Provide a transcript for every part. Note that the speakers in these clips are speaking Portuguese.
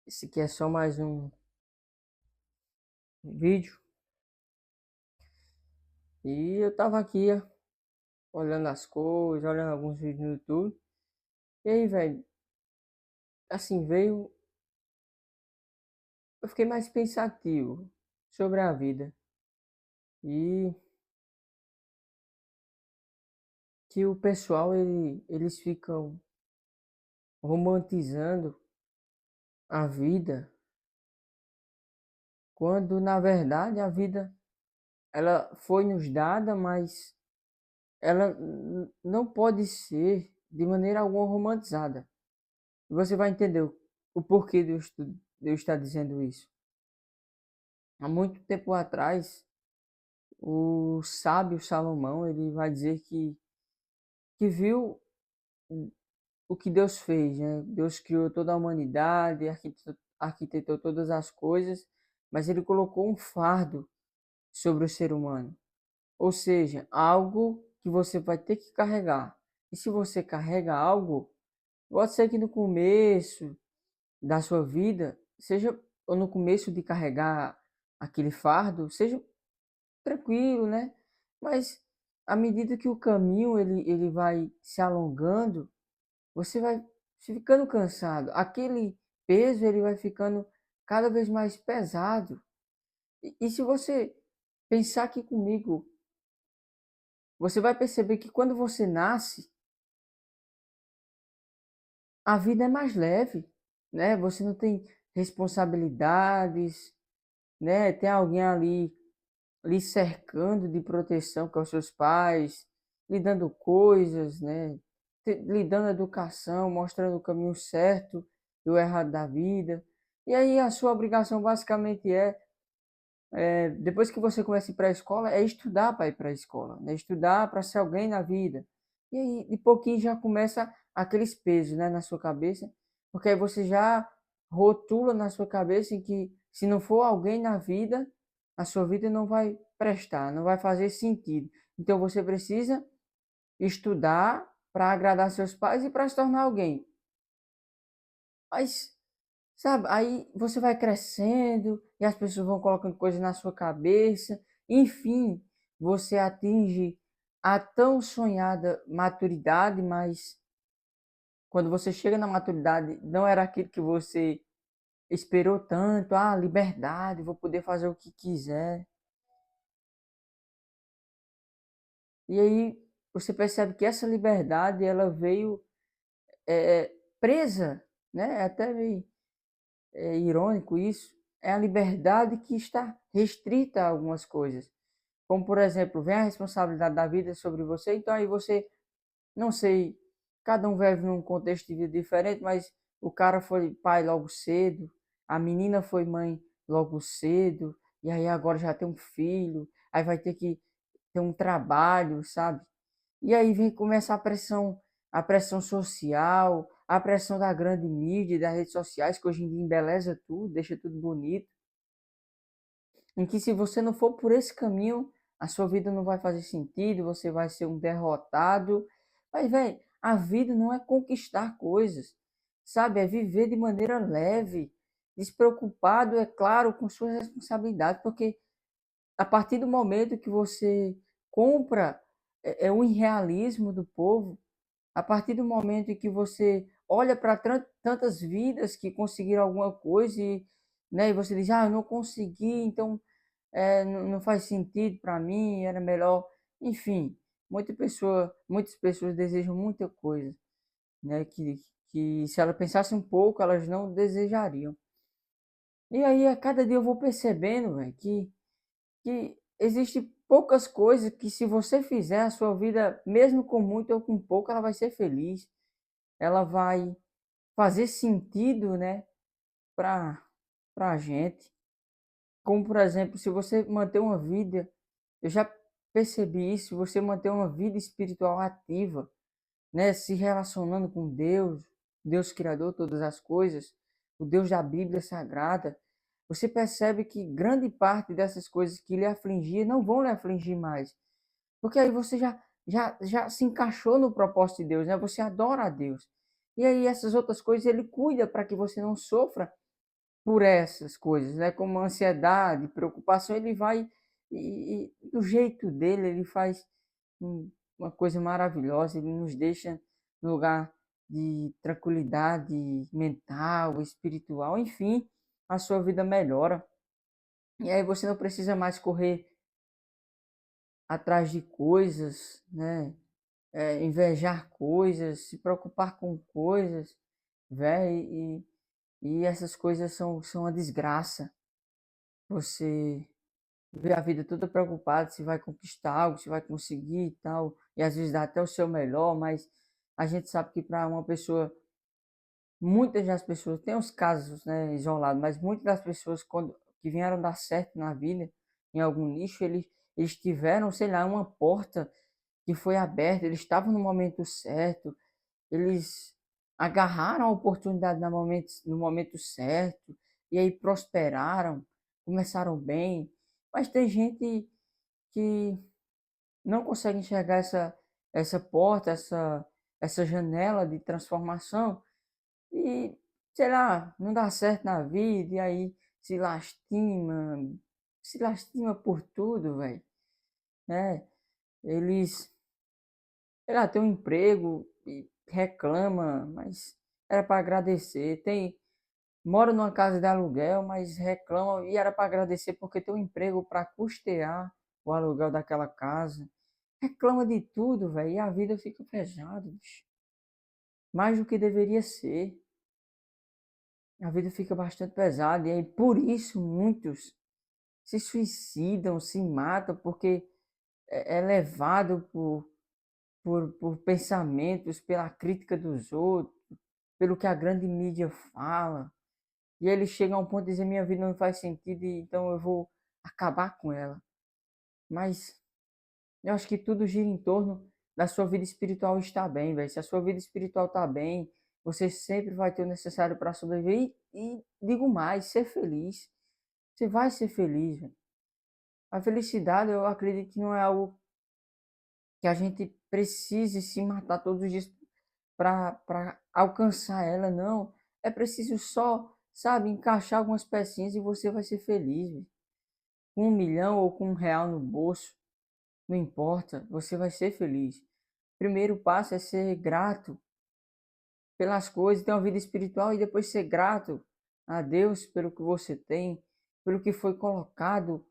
Esse aqui é só mais um vídeo. E eu tava aqui, ó, olhando as coisas, olhando alguns vídeos no YouTube. E aí, velho, assim, eu fiquei mais pensativo sobre a vida. E que o pessoal, eles ficam romantizando a vida, quando na verdade a vida, ela foi nos dada, mas ela não pode ser de maneira alguma romantizada. E você vai entender o porquê de eu estar dizendo isso. Há muito tempo atrás, o sábio Salomão, ele vai dizer que viu o que Deus fez, né? Deus criou toda a humanidade, arquitetou todas as coisas, mas ele colocou um fardo sobre o ser humano. Ou seja, algo que você vai ter que carregar. E se você carrega algo, pode ser que no começo da sua vida, seja ou no começo de carregar aquele fardo, seja tranquilo, né? Mas à medida que o caminho ele vai se alongando, você vai ficando cansado. Aquele peso ele vai ficando cada vez mais pesado. E se você pensar aqui comigo, você vai perceber que quando você nasce, a vida é mais leve, né? Você não tem responsabilidades, né? Tem alguém ali lhe cercando de proteção com os seus pais, lhe dando coisas, né? Lhe dando educação, mostrando o caminho certo e o errado da vida. E aí a sua obrigação basicamente depois que você começa a ir para a escola, é estudar para ir para a escola, né? Estudar para ser alguém na vida. E aí, de pouquinho já começa aqueles pesos, né, na sua cabeça, porque aí você já rotula na sua cabeça em que se não for alguém na vida, a sua vida não vai prestar, não vai fazer sentido. Então você precisa estudar para agradar seus pais e para se tornar alguém. Mas sabe, aí você vai crescendo e as pessoas vão colocando coisas na sua cabeça. Enfim, você atinge a tão sonhada maturidade, mas quando você chega na maturidade, não era aquilo que você esperou tanto. Ah, liberdade, vou poder fazer o que quiser. E aí você percebe que essa liberdade, ela veio presa, né? É até meio irônico isso. É a liberdade que está restrita a algumas coisas. Como, por exemplo, vem a responsabilidade da vida sobre você, então aí você, não sei, cada um vive num contexto de vida diferente, mas o cara foi pai logo cedo, a menina foi mãe logo cedo, e aí agora já tem um filho, aí vai ter que ter um trabalho, sabe? E aí vem começar a pressão social, a pressão da grande mídia, das redes sociais, que hoje em dia embeleza tudo, deixa tudo bonito, em que se você não for por esse caminho, a sua vida não vai fazer sentido, você vai ser um derrotado. Mas, velho, a vida não é conquistar coisas, sabe? É viver de maneira leve, despreocupado, é claro, com suas responsabilidades, porque a partir do momento que você compra o irrealismo do povo, a partir do momento em que você olha para tantas vidas que conseguiram alguma coisa e, né, e você diz, ah, eu não consegui, então não faz sentido para mim, era melhor. Enfim, muitas pessoas desejam muita coisa, né, que se ela pensasse um pouco, elas não desejariam. E aí, a cada dia eu vou percebendo, véio, que existe poucas coisas que se você fizer, a sua vida, mesmo com muito ou com pouco, ela vai ser feliz. Ela vai fazer sentido, né, para a gente. Como, por exemplo, se você manter uma vida, eu já percebi isso, você manter uma vida espiritual ativa, né, se relacionando com Deus, Deus Criador de todas as coisas, o Deus da Bíblia Sagrada, você percebe que grande parte dessas coisas que lhe afligia não vão lhe afligir mais. Porque aí você já se encaixou no propósito de Deus, né? Você adora a Deus. E aí essas outras coisas ele cuida para que você não sofra por essas coisas, né? Como ansiedade, preocupação, ele vai e do jeito dele, ele faz uma coisa maravilhosa, ele nos deixa no lugar de tranquilidade mental, espiritual, enfim, a sua vida melhora. E aí você não precisa mais correr atrás de coisas, né? Invejar coisas, se preocupar com coisas, velho, e essas coisas são uma desgraça. Você vê a vida toda preocupada se vai conquistar algo, se vai conseguir e tal, e às vezes dá até o seu melhor, mas a gente sabe que para uma pessoa, muitas das pessoas, tem uns casos, né, isolados, mas muitas das pessoas quando que vieram dar certo na vida, em algum nicho, eles tiveram, sei lá, uma porta que foi aberta, eles estavam no momento certo, eles agarraram a oportunidade no momento certo, e aí prosperaram, começaram bem. Mas tem gente que não consegue enxergar essa porta, essa janela de transformação e, sei lá, não dá certo na vida, e aí se lastima por tudo, velho, né? Eles, sei lá, tem um emprego e reclama, mas era para agradecer. Mora numa casa de aluguel, mas reclama e era para agradecer porque tem um emprego para custear o aluguel daquela casa. Reclama de tudo, velho, e a vida fica pesada, bicho. Mais do que deveria ser. A vida fica bastante pesada e aí por isso muitos se suicidam, se matam porque é levado por pensamentos, pela crítica dos outros, pelo que a grande mídia fala. E aí ele chega a um ponto de dizer: minha vida não faz sentido, então eu vou acabar com ela. Mas eu acho que tudo gira em torno da sua vida espiritual estar bem, velho. Se a sua vida espiritual está bem, você sempre vai ter o necessário para sobreviver. E digo mais, ser feliz. Você vai ser feliz, velho. A felicidade, eu acredito que não é algo que a gente precise se matar todos os dias para alcançar ela, não. É preciso só, sabe, encaixar algumas pecinhas e você vai ser feliz, velho. Com 1 milhão ou com R$ 1 no bolso, não importa, você vai ser feliz. Primeiro passo é ser grato pelas coisas, ter uma vida espiritual e depois ser grato a Deus pelo que você tem, pelo que foi colocado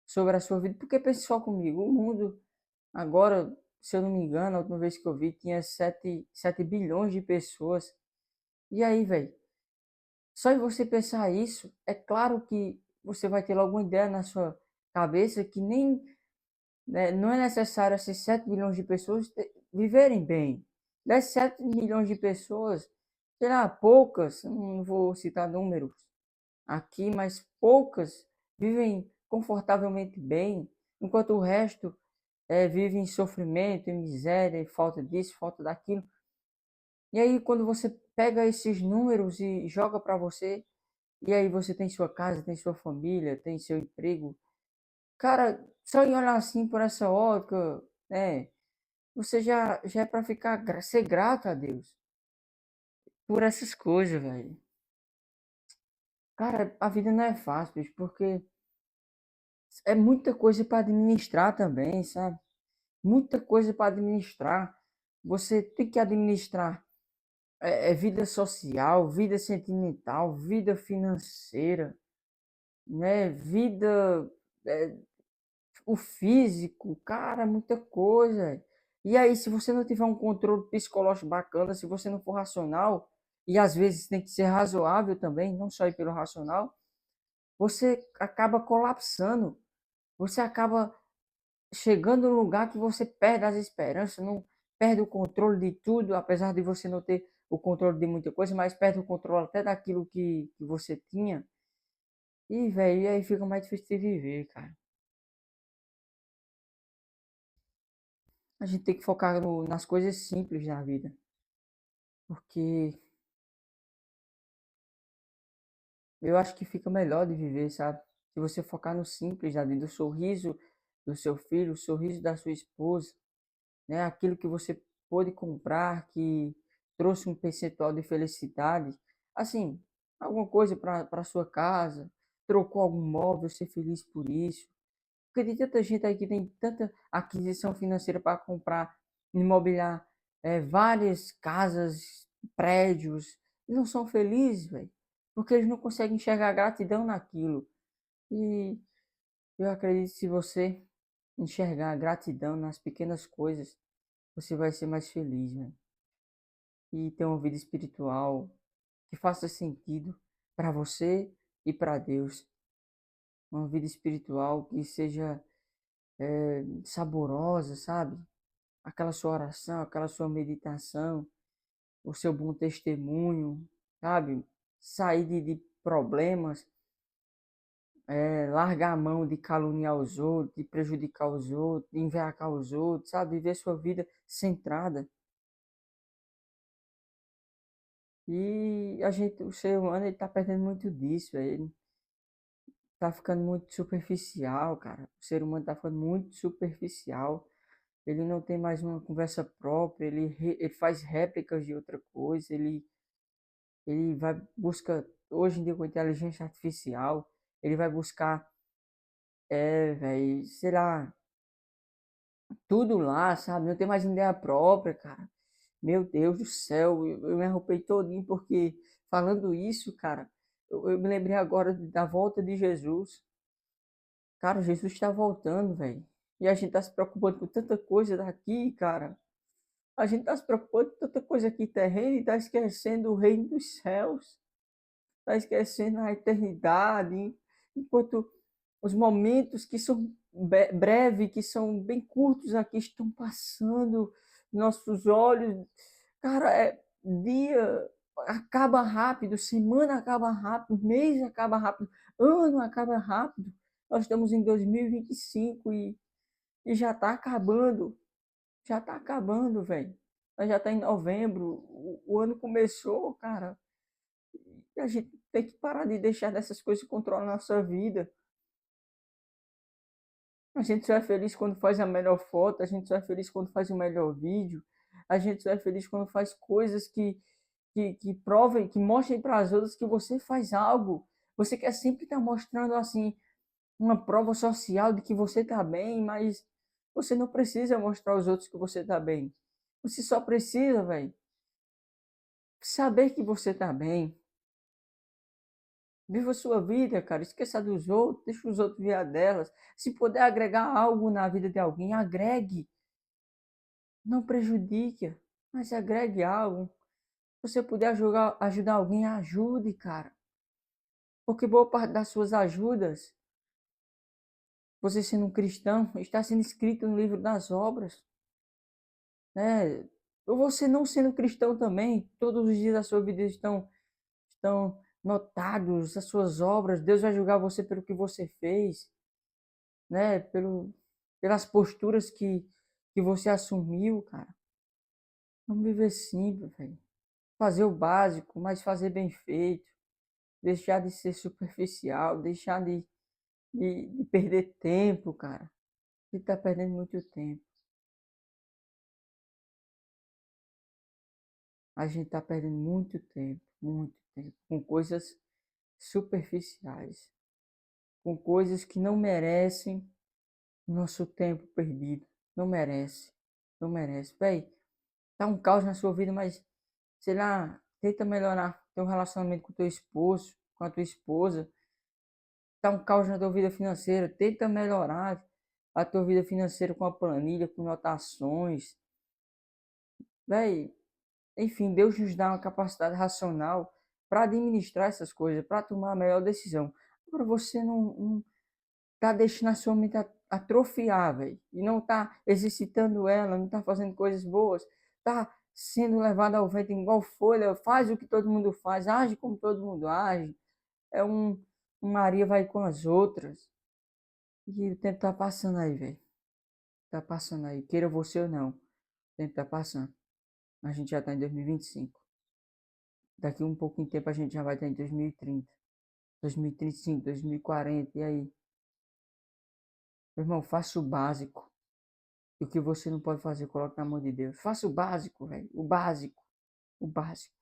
sobre a sua vida. Porque pense só comigo, o mundo agora, se eu não me engano, a última vez que eu vi, tinha 7 bilhões de pessoas. E aí, velho, só em você pensar isso, é claro que você vai ter alguma ideia na sua cabeça que nem, né, não é necessário esses 7 bilhões de pessoas viverem bem. Das 7 milhões de pessoas, sei lá, poucas, não vou citar números aqui, mas poucas vivem confortavelmente bem, enquanto o resto vive em sofrimento, em miséria, em falta disso, falta daquilo. E aí, quando você pega esses números e joga para você, e aí você tem sua casa, tem sua família, tem seu emprego, cara, só em olhar assim por essa ótica, né? Você já é para ficar ser grato a Deus por essas coisas, velho. Cara, a vida não é fácil, bicho, porque é muita coisa para administrar também, sabe? Muita coisa para administrar. Você tem que administrar vida social, vida sentimental, vida financeira, né? Vida, é, o físico, cara, é muita coisa. E aí, se você não tiver um controle psicológico bacana, se você não for racional, e às vezes tem que ser razoável também, não só ir pelo racional, você acaba colapsando. Você acaba chegando num lugar que você perde as esperanças, não perde o controle de tudo, apesar de você não ter o controle de muita coisa, mas perde o controle até daquilo que você tinha. E, velho, aí fica mais difícil de viver, cara. A gente tem que focar nas coisas simples da vida, porque eu acho que fica melhor de viver, sabe? Se você focar no simples da vida, o sorriso do seu filho, o sorriso da sua esposa, né? Aquilo que você pôde comprar, que trouxe um percentual de felicidade. Assim, alguma coisa para sua casa, trocou algum móvel, ser feliz por isso. Porque tem tanta gente aí que tem tanta aquisição financeira para comprar, imobiliar várias casas, prédios, e não são felizes, velho. Porque eles não conseguem enxergar gratidão naquilo. E eu acredito que se você enxergar gratidão nas pequenas coisas, você vai ser mais feliz, velho. E ter uma vida espiritual que faça sentido para você e para Deus. Uma vida espiritual que seja saborosa, sabe? Aquela sua oração, aquela sua meditação, o seu bom testemunho, sabe? Sair de problemas, largar a mão de caluniar os outros, de prejudicar os outros, de envergonhar os outros, sabe? Viver sua vida centrada. E a gente, o ser humano, ele tá perdendo muito disso, ele tá ficando muito superficial, cara. O ser humano tá ficando muito superficial. Ele não tem mais uma conversa própria, ele faz réplicas de outra coisa, ele vai busca hoje em dia com a inteligência artificial, ele vai buscar, velho, sei lá, tudo lá, sabe? Não tem mais ideia própria, cara. Meu Deus do céu, eu me arrupei todinho porque falando isso, cara, eu me lembrei agora da volta de Jesus. Cara, Jesus está voltando, velho. E a gente tá se preocupando com tanta coisa daqui, cara. A gente está se preocupando com tanta coisa aqui terrena e está esquecendo o reino dos céus. Está esquecendo a eternidade. Enquanto os momentos que são breves, que são bem curtos aqui, estão passando nossos olhos. Cara, dia acaba rápido, semana acaba rápido, mês acaba rápido, ano acaba rápido. Nós estamos em 2025 e já está acabando. Já tá acabando, velho. Nós já tá em novembro, o ano começou, cara. E a gente tem que parar de deixar dessas coisas controlar a nossa vida. A gente só é feliz quando faz a melhor foto, a gente só é feliz quando faz o melhor vídeo, a gente só é feliz quando faz coisas que provem, que mostrem para as outras que você faz algo. Você quer sempre estar mostrando assim uma prova social de que você está bem, mas você não precisa mostrar aos outros que você está bem. Você só precisa, velho, saber que você está bem. Viva a sua vida, cara. Esqueça dos outros, deixa os outros ver a delas. Se puder agregar algo na vida de alguém, agregue. Não prejudique, mas agregue algo. Se você puder ajudar alguém, ajude, cara. Porque boa parte das suas ajudas, você sendo um cristão, está sendo escrito no livro das obras. Né? Ou você não sendo cristão também, todos os dias da sua vida estão notados, as suas obras. Deus vai julgar você pelo que você fez. Né? Pelas posturas que você assumiu, cara. Vamos viver simples, velho. Fazer o básico, mas fazer bem feito. Deixar de ser superficial, deixar de perder tempo, cara. Você tá perdendo muito tempo. A gente tá perdendo muito tempo, com coisas superficiais, com coisas que não merecem o nosso tempo perdido. Não merece, não merece. Véi, tá um caos na sua vida, mas sei lá, tenta melhorar teu relacionamento com teu esposo, com a tua esposa. Tá um caos na tua vida financeira, tenta melhorar a tua vida financeira com a planilha, com notações. Véi, enfim, Deus nos dá uma capacidade racional para administrar essas coisas, para tomar a melhor decisão. Agora você não tá deixando a sua mente atrofiar, velho, e não tá exercitando ela, não tá fazendo coisas boas, tá sendo levado ao vento igual folha, faz o que todo mundo faz, age como todo mundo age, é um Maria vai com as outras, e o tempo tá passando aí, velho, tá passando aí, queira você ou não, o tempo tá passando, a gente já tá em 2025, daqui um pouquinho de tempo a gente já vai estar em 2030, 2035, 2040, e aí, meu irmão, faça o básico. E o que você não pode fazer, coloque na mão de Deus. Faça o básico, velho. O básico. O básico.